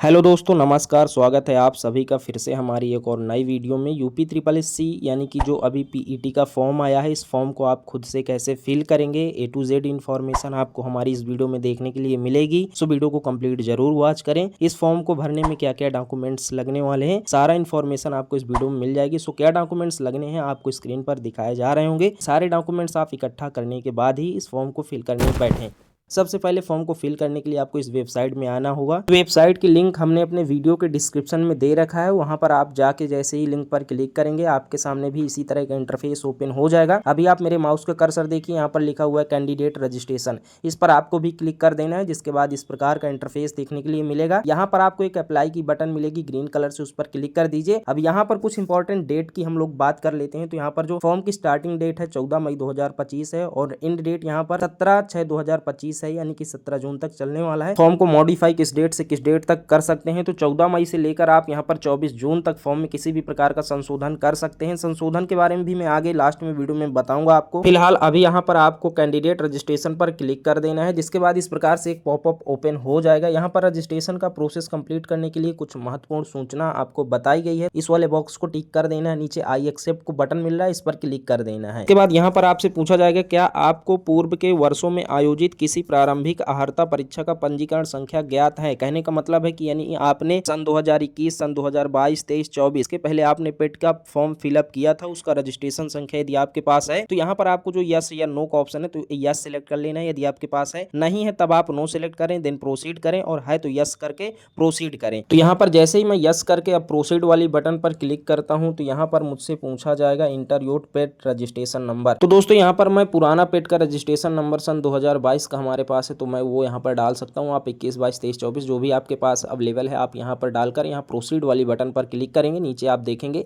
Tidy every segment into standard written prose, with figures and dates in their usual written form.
Hello दोस्तों, नमस्कार। स्वागत है आप सभी का फिर से हमारी एक और नई वीडियो में। यूपी ट्रिपल एस सी यानी कि जो अभी पीईटी का फॉर्म आया है, इस फॉर्म को आप खुद से कैसे फिल करेंगे, ए टू जेड इन्फॉर्मेशन आपको हमारी इस वीडियो में देखने के लिए मिलेगी। सो वीडियो को कंप्लीट जरूर वॉच करें। इस फॉर्म को भरने में क्या क्या डॉक्यूमेंट्स लगने वाले हैं, सारा इन्फॉर्मेशन आपको इस वीडियो में मिल जाएगी। सो क्या डॉक्यूमेंट्स लगने हैं आपको स्क्रीन पर दिखाए जा रहे होंगे। सारे डॉक्यूमेंट्स आप इकट्ठा करने के बाद ही इस फॉर्म को फिल करने बैठें। सबसे पहले फॉर्म को फिल करने के लिए आपको इस वेबसाइट में आना होगा। वेबसाइट की लिंक हमने अपने वीडियो के डिस्क्रिप्शन में दे रखा है। वहां पर आप जाके जैसे ही लिंक पर क्लिक करेंगे, आपके सामने भी इसी तरह का इंटरफेस ओपन हो जाएगा। अभी आप मेरे माउस का कर्सर देखिए, यहाँ पर लिखा हुआ है कैंडिडेट रजिस्ट्रेशन। इस पर आपको भी क्लिक कर देना है, जिसके बाद इस प्रकार का इंटरफेस देखने के लिए मिलेगा। यहाँ पर आपको एक अप्लाई की बटन मिलेगी ग्रीन कलर से, उस पर क्लिक कर दीजिए। अब यहाँ पर कुछ इंपॉर्टेंट डेट की हम लोग बात कर लेते हैं। तो यहाँ पर जो फॉर्म की स्टार्टिंग डेट है 14 मई 2025 है और एंड डेट यहाँ पर 17/6/2025 है, यानी कि 17 जून तक चलने वाला है। फॉर्म को मॉडिफाई किस डेट से किस डेट तक कर सकते हैं, तो 14 मई से लेकर आप यहां पर 24 जून तक फॉर्म में किसी भी प्रकार का संशोधन कर सकते हैं। संशोधन के बारे में भी मैं आगे लास्ट में वीडियो में बताऊंगा आपको। फिलहाल अभी यहां पर आपको कैंडिडेट रजिस्ट्रेशन पर क्लिक कर देना है, जिसके बाद इस प्रकार से एक पॉपअप ओपन हो जाएगा। यहाँ पर रजिस्ट्रेशन का प्रोसेस कंप्लीट करने के लिए कुछ महत्वपूर्ण सूचना आपको बताई गई है। इस वाले बॉक्स को टिक कर देना है। नीचे आई एक्सेप्ट को बटन मिल रहा है, इस पर क्लिक कर देना है। इसके बाद यहाँ पर आपसे पूछा जाएगा क्या आपको पूर्व के वर्षों में आयोजित किसी प्रारंभिक अर्हता परीक्षा का पंजीकरण संख्या ज्ञात है। कहने का मतलब है कि यानी आपने सन 2021, सन 2022, 23, 24 के पहले आपने पेट का फॉर्म फिलअप किया था, उसका रजिस्ट्रेशन संख्या यदि आपके पास है तो यहाँ पर आपको जो यस या नो का ऑप्शन है तो यस सिलेक्ट कर लेना है। यदि आपके पास है, नहीं है तब आप नो सिलेक्ट करें, देन प्रोसीड करें, और है तो यस करके प्रोसीड करें। तो यहाँ पर जैसे ही मैं यस करके अब प्रोसीड वाली बटन पर क्लिक करता हूँ तो यहाँ पर मुझसे पूछा जाएगा inter your pet registration number. तो दोस्तों यहाँ पर मैं पुराना पेट का रजिस्ट्रेशन नंबर सन 2022 का हमारे पास है, तो मैं वो यहाँ पर डाल सकता हूँ। आप 21, 22, 23, 24 जो भी आपके पास अवेलेबल है आप यहाँ पर डालकर यहाँ प्रोसीड वाली बटन पर क्लिक करेंगे। नीचे आप देखेंगे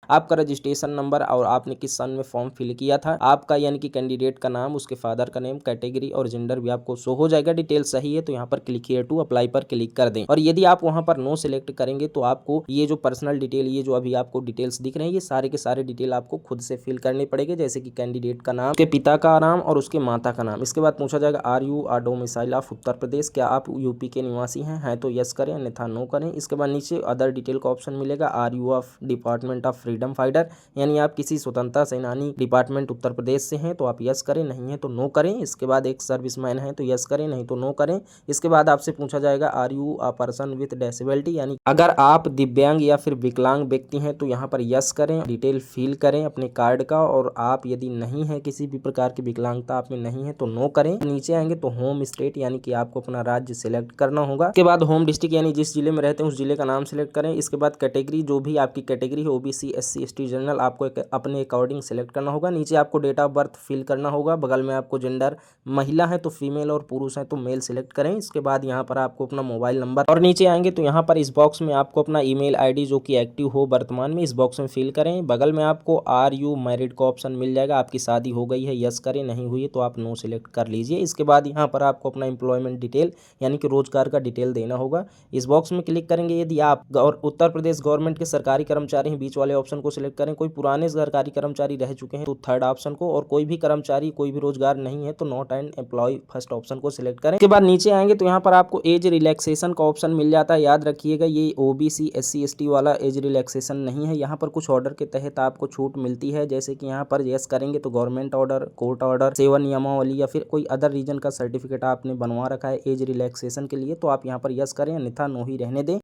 आपका रजिस्ट्रेशन नंबर और आपने किस सन में फॉर्म फिल किया था, आपका यानी कि कैंडिडेट का नाम, उसके फादर का नेम, कैटेगरी और जेंडर भी आपको शो हो जाएगा। डिटेल सही है तो यहाँ पर क्लिक हियर टू अप्लाई पर क्लिक कर दें। और यदि आप वहां पर नो सिलेक्ट करेंगे तो आपको ये जो पर्सनल डिटेल, ये जो अभी आपको डिटेल्स दिख रहे हैं, ये सारे के सारे डिटेल आपको खुद से फिल करने पड़ेंगे। जैसे कि कैंडिडेट का नाम, उसके पिता का नाम और उसके माता का नाम। इसके बाद पूछा जाएगा are you are domicile of Uttar Pradesh, क्या आप यूपी के निवासी हैं तो यस करें, अन्यथा नो करें। इसके बाद नीचे अदर डिटेल का ऑप्शन मिलेगा। Are you of department of freedom fighter, यानी आप किसी स्वतंत्रता सेनानी डिपार्टमेंट उत्तर प्रदेश से हैं तो आप यस करें, नहीं है तो नो करें। इसके बाद एक सर्विसमैन है तो यस करें, नहीं तो नो करें। इसके बाद आपसे पूछा जाएगा are you a person with disability, यानी अगर आप दिव्यांग या फिर विकलांग व्यक्ति हैं तो यहाँ पर यस करें, डिटेल फिल करें अपने कार्ड का। और आप यदि नहीं है, किसी भी प्रकार की विकलांगता आप में नहीं है तो नो करें। नीचे आएंगे तो होम स्टेट, यानी कि आपको अपना राज्य सिलेक्ट करना होगा। इसके बाद होम डिस्ट्रिक्ट, यानी जिस जिले में रहते हैं उस जिले का नाम सिलेक्ट करें। इसके बाद कैटेगरी, जो भी आपकी कैटेगरी है, ओबीसी, एससी, एसटी, जनरल, आपको अपने अकॉर्डिंग सिलेक्ट करना होगा। नीचे आपको डेट ऑफ बर्थ फिल करना होगा। बगल में आपको जेंडर, महिला है तो फीमेल और पुरुष है तो मेल सिलेक्ट करें। इसके बाद यहाँ पर आपको अपना मोबाइल नंबर, और नीचे आएंगे तो यहाँ पर इस बॉक्स में आपको अपना ईमेल आईडी जो कि एक्टिव हो वर्तमान में, इस बॉक्स में फिल करें। बगल में आपको आर यू मैरिड का ऑप्शन मिल जाएगा। आपकी शादी हो गई है यस करें, नहीं हुई है तो आप नो सिलेक्ट कर लीजिए। इसके बाद यहाँ पर आपको अपना एम्प्लॉयमेंट डिटेल यानी कि रोजगार का डिटेल देना होगा। इस बॉक्स में क्लिक करेंगे। यदि आप उत्तर प्रदेश गवर्नमेंट के सरकारी कर्मचारी हैं, बीच वाले ऑप्शन को सिलेक्ट करें। कोई पुराने सरकारी कर्मचारी रह चुके हैं तो थर्ड ऑप्शन को, और कोई भी कर्मचारी, कोई भी रोजगार नहीं है तो not an employ first option को सिलेक्ट करें। इसके बाद नीचे आएंगे तो यहाँ पर आपको एज रिलैक्सेशन का ऑप्शन मिल जाता है। याद रखिएगा ये ओबीसी, एससी, एसटी वाला एज रिलैक्सेशन नहीं है। यहाँ पर कुछ ऑर्डर के तहत आपको छूट मिलती है, जैसे कि यहाँ पर यस करेंगे तो गवर्नमेंट ऑर्डर, कोर्ट ऑर्डर, सेवा नियमावली या फिर कोई अदर रीजन का सर्टिफिकेट आपने बनवा रखा है एज रिलैक्सेशन के लिए तो आप यहाँ पर यस करें, अन्यथा नो ही रहने दें।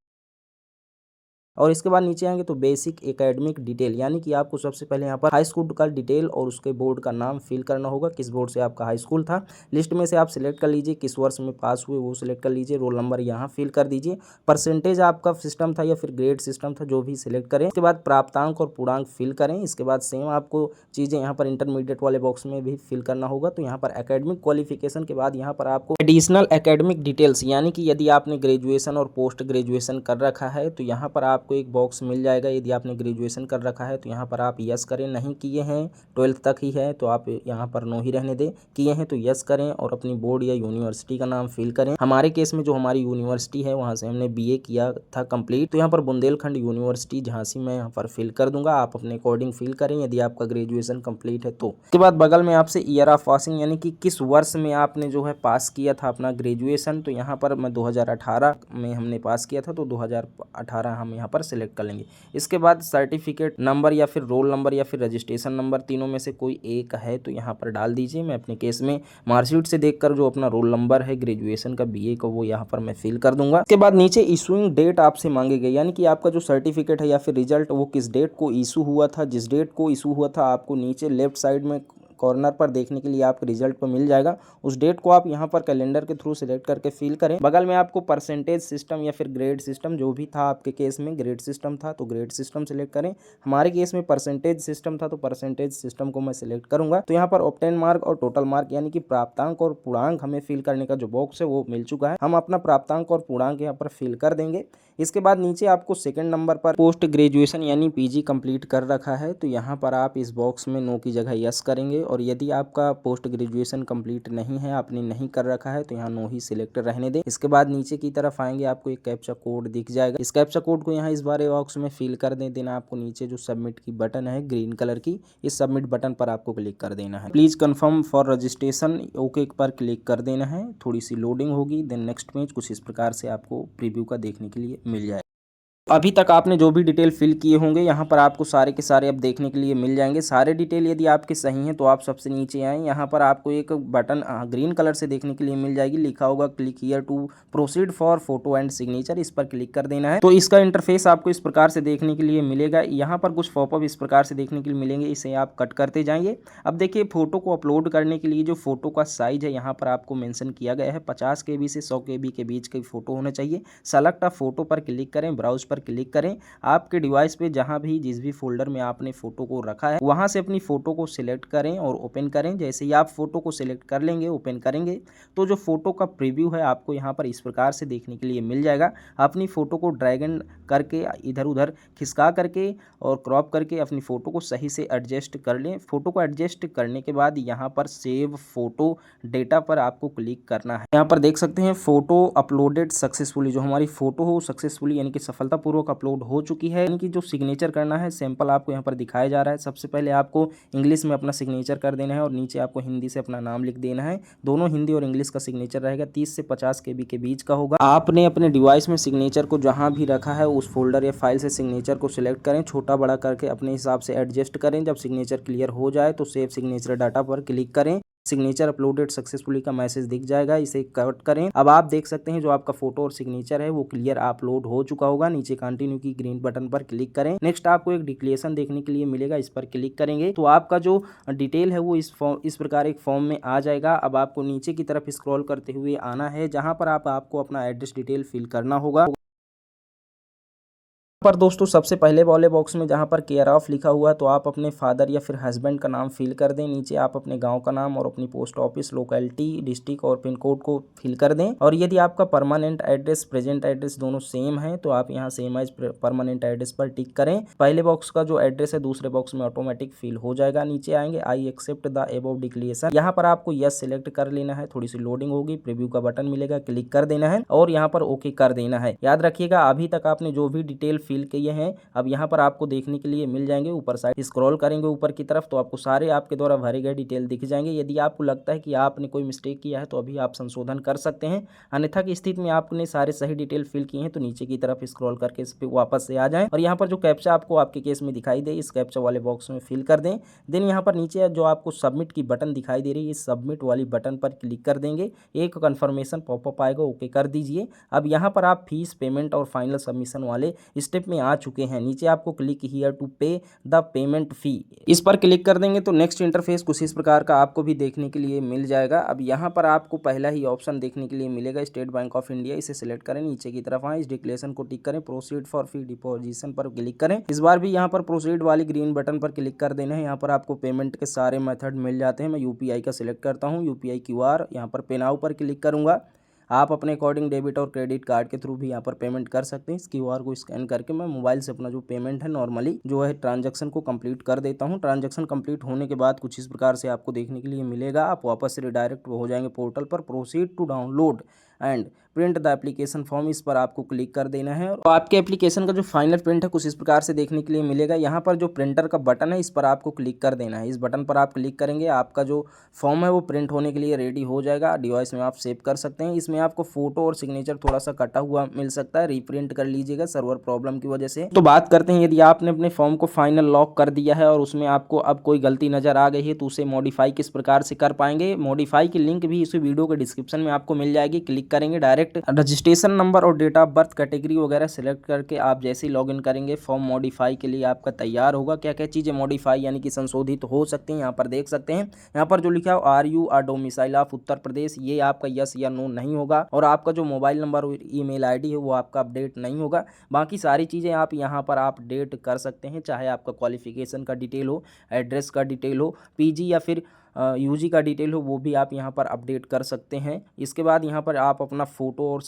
और इसके बाद नीचे आएंगे तो बेसिक एकेडमिक डिटेल, यानी कि आपको सबसे पहले यहाँ पर हाई स्कूल का डिटेल और उसके बोर्ड का नाम फिल करना होगा, किस बोर्ड से आपका हाई स्कूल था। लिस्ट में से आप सिलेक्ट कर लीजिए किस वर्ष में पास हुए वो सिलेक्ट कर लीजिए। रोल नंबर यहाँ फिल कर दीजिए। परसेंटेज आपका सिस्टम था या फिर ग्रेड सिस्टम था, जो भी सिलेक्ट करें। इसके बाद प्राप्तांक और पूर्णांक फिल करें। इसके बाद सेम आपको चीज़ें यहाँ पर इंटरमीडिएट वाले बॉक्स में भी फिल करना होगा। तो यहाँ पर एकेडमिक क्वालिफिकेशन के बाद यहाँ पर आपको एडिशनल एकेडमिक डिटेल्स, यानी कि यदि आपने ग्रेजुएशन और पोस्ट ग्रेजुएशन कर रखा है तो यहाँ पर आप आपको एक बॉक्स मिल जाएगा। यदि आपने ग्रेजुएशन कर रखा है तो यहाँ पर आप यस करें, नहीं किए हैं 12th तक ही है तो आप यहाँ पर नो ही रहने दें, किए हैं तो यस करें और अपनी बोर्ड या यूनिवर्सिटी का नाम फिल करें। हमारे केस में जो हमारी यूनिवर्सिटी है वहाँ से हमने बीए किया था कंप्लीट, तो यहाँ पर बुंदेलखंड यूनिवर्सिटी झांसी मैं यहाँ पर फिल कर दूंगा। आप अपने अकॉर्डिंग फिल करें यदि आपका ग्रेजुएशन कंप्लीट है तो। उसके बाद बगल में आपसे ईयर ऑफ पासिंग यानी कि किस वर्ष में आपने जो है पास किया था अपना ग्रेजुएशन, तो यहाँ पर मैं 2018 में हमने पास किया था तो 2018 हम यहाँ पर सिलेक्ट कर लेंगे। इसके बाद सर्टिफिकेट नंबर या फिर रोल नंबर या फिर रजिस्ट्रेशन नंबर, तीनों में से कोई एक है तो यहाँ पर डाल दीजिए। मैं अपने केस में मार्कशीट से देखकर जो अपना रोल नंबर है ग्रेजुएशन का बीए का वो यहाँ पर मैं फिल कर दूंगा। इसके बाद नीचे इशूइंग डेट आपसे मांगे गए, यानी कि आपका जो सर्टिफिकेट है या फिर रिजल्ट वो किस डेट को इशू हुआ था। जिस डेट को इशू हुआ था आपको नीचे लेफ्ट साइड में कॉर्नर पर देखने के लिए आपके रिजल्ट पर मिल जाएगा। उस डेट को आप यहाँ पर कैलेंडर के थ्रू सिलेक्ट करके फिल करें। बगल में आपको परसेंटेज सिस्टम या फिर ग्रेड सिस्टम जो भी था, आपके केस में ग्रेड सिस्टम था तो ग्रेड सिस्टम सिलेक्ट करें। हमारे केस में परसेंटेज सिस्टम था तो परसेंटेज सिस्टम को मैं सिलेक्ट करूंगा। तो यहाँ पर ऑब्टेन मार्क और टोटल मार्क यानी कि प्राप्तांक और पूर्णांक हमें फिल करने का जो बॉक्स है वो मिल चुका है। हम अपना प्राप्तांक और पूर्णांक यहाँ पर फिल कर देंगे। इसके बाद नीचे आपको सेकंड नंबर पर पोस्ट ग्रेजुएशन यानी पीजी कंप्लीट कर रखा है तो यहाँ पर आप इस बॉक्स में नो की जगह यस करेंगे। और यदि आपका पोस्ट ग्रेजुएशन कंप्लीट नहीं है, आपने नहीं कर रखा है तो यहाँ नो ही सिलेक्ट रहने दें। इसके बाद नीचे की तरफ आएंगे आपको एक कैप्चा कोड दिख जाएगा। इस कैप्चा कोड को यहाँ इस बारे बॉक्स में फिल कर दें। देन आपको नीचे जो सबमिट की बटन है ग्रीन कलर की, इस सबमिट बटन पर आपको क्लिक कर देना है। Please confirm for registration okay पर क्लिक कर देना है। थोड़ी सी लोडिंग होगी, देन नेक्स्ट पेज कुछ इस प्रकार से आपको प्रीव्यू का देखने के लिए मिल जाए। अभी तक आपने जो भी डिटेल फिल किए होंगे यहाँ पर आपको सारे के सारे अब देखने के लिए मिल जाएंगे। सारे डिटेल यदि आपके सही हैं तो आप सबसे नीचे आएँ, यहाँ पर आपको एक बटन ग्रीन कलर से देखने के लिए मिल जाएगी, लिखा होगा click here to proceed for photo and signature. इस पर क्लिक कर देना है। तो इसका इंटरफेस आपको इस प्रकार से देखने के लिए मिलेगा। यहाँ पर कुछ पॉपअप इस प्रकार से देखने के लिए मिलेंगे, इसे आप कट करते जाइए। अब देखिए फोटो को अपलोड करने के लिए जो फोटो का साइज है यहाँ पर आपको मेंशन किया गया है 50 KB से 100 KB के बीच की फोटो होना चाहिए। सेलेक्ट अ फोटो पर क्लिक करें, ब्राउज पर क्लिक करें। आपके डिवाइस पे जहां भी जिस भी फोल्डर में आपने फोटो को रखा है वहां से अपनी फोटो को सिलेक्ट करें और ओपन करें। जैसे ही आप फोटो को सिलेक्ट कर लेंगे, ओपन करेंगे तो जो फोटो का प्रीव्यू है आपको यहाँ पर इस प्रकार से देखने के लिए मिल जाएगा। अपनी फोटो को ड्रैग एंड करके इधर उधर खिसका करके और क्रॉप करके अपनी फोटो को सही से एडजस्ट कर लें। फोटो को एडजस्ट करने के बाद यहाँ पर सेव फोटो डेटा पर आपको क्लिक करना है। यहाँ पर देख सकते हैं फोटो अपलोडेड सक्सेसफुली, जो हमारी फोटो हो सक्सेसफुली यानी कि सफलतापूर्वक अपलोड हो चुकी है। यानी कि जो सिग्नेचर करना है सैंपल आपको यहाँ पर दिखाया जा रहा है। सबसे पहले आपको इंग्लिश में अपना सिग्नेचर कर देना है और नीचे आपको हिंदी से अपना नाम लिख देना है। दोनों हिंदी और इंग्लिश का सिग्नेचर रहेगा, 30 से 50 KB के बीच का होगा। आपने अपने डिवाइस में सिग्नेचर को जहां भी रखा है उस फोल्डर या फाइल से सिग्नेचर को सिलेक्ट करें, छोटा बड़ा करके अपने हिसाब से एडजस्ट करें। जब सिग्नेचर क्लियर हो जाए तो सेव सिग्नेचर डाटा पर क्लिक करें। सिग्नेचर अपलोडेड सक्सेसफुली का मैसेज दिख जाएगा, इसे कट करें। अब आप देख सकते हैं जो आपका फोटो और सिग्नेचर है वो क्लियर अपलोड हो चुका होगा। नीचे कंटिन्यू की ग्रीन बटन पर क्लिक करें। नेक्स्ट आपको एक डिक्लेरेशन देखने के लिए मिलेगा, इस पर क्लिक करेंगे तो आपका जो डिटेल है वो इस प्रकार एक फॉर्म में आ जाएगा। अब आपको नीचे की तरफ स्क्रॉल करते हुए आना है, जहां पर आपको अपना एड्रेस डिटेल फिल करना होगा। पर दोस्तों सबसे पहले वाले बॉक्स में जहां पर केयर ऑफ लिखा हुआ है तो आप अपने फादर या फिर हस्बैंड का नाम फिल कर दें। नीचे आप अपने गांव का नाम और अपनी पोस्ट ऑफिस, लोकेलिटी, डिस्ट्रिक्ट और पिन कोड को फिल कर दें। और यदि आपका परमानेंट एड्रेस प्रेजेंट एड्रेस दोनों सेम है तो आप यहां सेम एज परमानेंट एड्रेस पर टिक करें। पहले बॉक्स का जो एड्रेस है दूसरे बॉक्स में ऑटोमेटिक फिल हो जाएगा। नीचे आएंगे I accept the above declaration, यहाँ पर आपको यस सिलेक्ट कर लेना है। थोड़ी सी लोडिंग होगी, प्रीव्यू का बटन मिलेगा, क्लिक कर देना है और यहाँ पर ओके कर देना है। याद रखिएगा अभी तक आपने जो भी डिटेल फिल किए हैं अब यहाँ पर आपको देखने के लिए मिल जाएंगे। ऊपर साइड स्क्रॉल करेंगे ऊपर की तरफ तो आपको सारे आपके द्वारा भरे गए डिटेल दिख जाएंगे। यदि आपको लगता है कि आपने कोई मिस्टेक किया है तो अभी आप संशोधन कर सकते हैं, अन्यथा की स्थिति में आपने सारे सही डिटेल फिल किए हैं तो नीचे की तरफ स्क्रॉल करके इस पे वापस से आ जाएं और यहाँ पर जो कैप्चा आपको आपके केस में दिखाई दे इस कैप्चा वाले बॉक्स में फिल कर दें। देन यहाँ पर नीचे जो आपको सबमिट की बटन दिखाई दे रही है इस सबमिट वाली बटन पर क्लिक कर देंगे। एक कन्फर्मेशन पॉपअप आएगा, ओके कर दीजिए। अब यहाँ पर आप फीस पेमेंट और फाइनल सबमिशन वाले स्टेप में आ चुके हैं। नीचे आपको क्लिक हियर टू पे द पेमेंट फी, इस पर क्लिक कर देंगे तो नेक्स्ट इंटरफेस कुछ इस प्रकार का आपको भी देखने के लिए मिल जाएगा। अब यहाँ पर आपको पहला ही ऑप्शन देखने के लिए मिलेगा स्टेट बैंक ऑफ इंडिया, इसे सिलेक्ट करें। नीचे की तरफ आए, इस डिक्लेरेशन को टिक करें, प्रोसीड फॉर फी डिपोजिशन पर क्लिक करें। इस बार भी यहाँ पर प्रोसीड वाली ग्रीन बटन पर क्लिक कर देना है। यहाँ पर आपको पेमेंट के सारे मेथड मिल जाते हैं। मैं यूपीआई का सिलेक्ट करता हूँ, यूपीआई क्यूआर, यहाँ पर पे नाउ पर क्लिक करूंगा। आप अपने अकॉर्डिंग डेबिट और क्रेडिट कार्ड के थ्रू भी यहाँ पर पेमेंट कर सकते हैं। इस क्यूआर को स्कैन करके मैं मोबाइल से अपना जो पेमेंट है नॉर्मली जो है ट्रांजैक्शन को कंप्लीट कर देता हूँ। ट्रांजैक्शन कंप्लीट होने के बाद कुछ इस प्रकार से आपको देखने के लिए मिलेगा। आप वापस से रिडायरेक्ट हो जाएंगे पोर्टल पर, proceed to download and print the application form, इस पर आपको क्लिक कर देना है। और आपके एप्लीकेशन का जो फाइनल प्रिंट है कुछ इस प्रकार से देखने के लिए मिलेगा। यहाँ पर जो प्रिंटर का बटन है इस पर आपको क्लिक कर देना है। इस बटन पर आप क्लिक करेंगे, आपका जो फॉर्म है वो प्रिंट होने के लिए रेडी हो जाएगा। डिवाइस में आप सेव कर सकते हैं। इसमें आपको फोटो और सिग्नेचर थोड़ा सा कटा हुआ मिल सकता है, रीप्रिंट कर लीजिएगा सर्वर प्रॉब्लम की वजह से। तो बात करते हैं, यदि आपने अपने फॉर्म को फाइनल लॉक कर दिया है और उसमें आपको अब कोई गलती नजर आ गई है तो उसे मॉडिफाई किस प्रकार से कर पाएंगे। मॉडिफाई की लिंक भी इस वीडियो के डिस्क्रिप्शन में आपको मिल जाएगी। क्लिक करेंगे, डायरेक्ट रजिस्ट्रेशन नंबर और डेट ऑफ बर्थ कैटेगरी वगैरह सेलेक्ट करके आप जैसे ही लॉगिन करेंगे फॉर्म मॉडिफाई के लिए आपका तैयार होगा। क्या क्या चीज़ें मॉडिफाई यानी कि संशोधित हो सकती हैं यहाँ पर देख सकते हैं। यहाँ पर जो लिखा है are you are domicile of Uttar Pradesh, ये आपका यस या नो नहीं होगा। और आपका जो मोबाइल नंबर और ईमेल आईडी है वो आपका अपडेट नहीं होगा। बाकी सारी चीज़ें आप यहाँ पर अपडेट कर सकते हैं, चाहे आपका क्वालिफिकेशन का डिटेल हो, एड्रेस का डिटेल हो, पीजी या फिर यूजी का डिटेल हो, वो भी आप यहाँ पर अपडेट कर सकते हैं। इसके बाद यहाँ पर आप अपना फ़ोटो और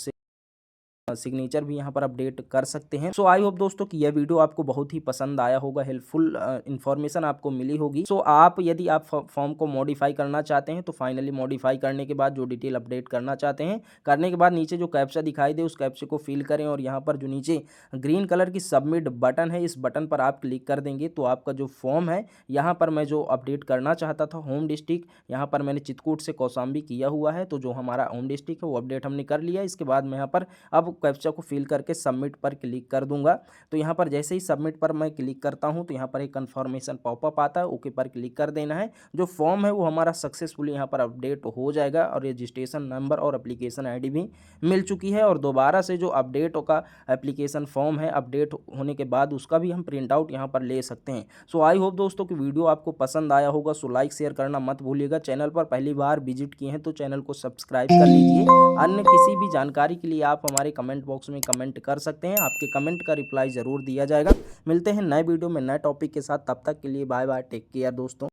सिग्नेचर भी यहाँ पर अपडेट कर सकते हैं। सो आई होप दोस्तों कि यह वीडियो आपको बहुत ही पसंद आया होगा, हेल्पफुल इन्फॉर्मेशन आपको मिली होगी। सो आप यदि आप फॉर्म को मॉडिफाई करना चाहते हैं तो फाइनली मॉडिफाई करने के बाद जो डिटेल अपडेट करना चाहते हैं, करने के बाद नीचे जो कैप्चा दिखाई दे उस कैप्चे को फिल करें और यहाँ पर जो नीचे ग्रीन कलर की सबमिट बटन है इस बटन पर आप क्लिक कर देंगे तो आपका जो फॉर्म है, यहाँ पर मैं जो अपडेट करना चाहता था होम डिस्ट्रिक्ट, यहाँ पर मैंने चित्रकूट से कौशाम्बी किया हुआ है, तो जो हमारा होम डिस्ट्रिक्ट है वो अपडेट हमने कर लिया। इसके बाद मैं यहाँ पर अब कैप्चा को फिल करके सबमिट पर क्लिक कर दूंगा। तो यहाँ पर जैसे ही सबमिट पर मैं क्लिक करता हूँ तो यहाँ पर एक कन्फर्मेशन पॉपअप आता है, ओके पर क्लिक कर देना है। जो फॉर्म है वो हमारा सक्सेसफुली यहाँ पर अपडेट हो जाएगा और रजिस्ट्रेशन नंबर और एप्लीकेशन आईडी भी मिल चुकी है। और दोबारा से जो अपडेट का एप्लीकेशन फॉर्म है अपडेट होने के बाद उसका भी हम प्रिंट आउट यहाँ पर ले सकते हैं। सो आई होप दोस्तों कि वीडियो आपको पसंद आया होगा। सो लाइक शेयर करना मत भूलिएगा। चैनल पर पहली बार विजिट किए हैं तो चैनल को सब्सक्राइब कर लीजिए। अन्य किसी भी जानकारी के लिए आप हमारे कमेंट बॉक्स में कमेंट कर सकते हैं, आपके कमेंट का रिप्लाई ज़रूर दिया जाएगा। मिलते हैं नए वीडियो में नए टॉपिक के साथ, तब तक के लिए बाय बाय, टेक केयर दोस्तों।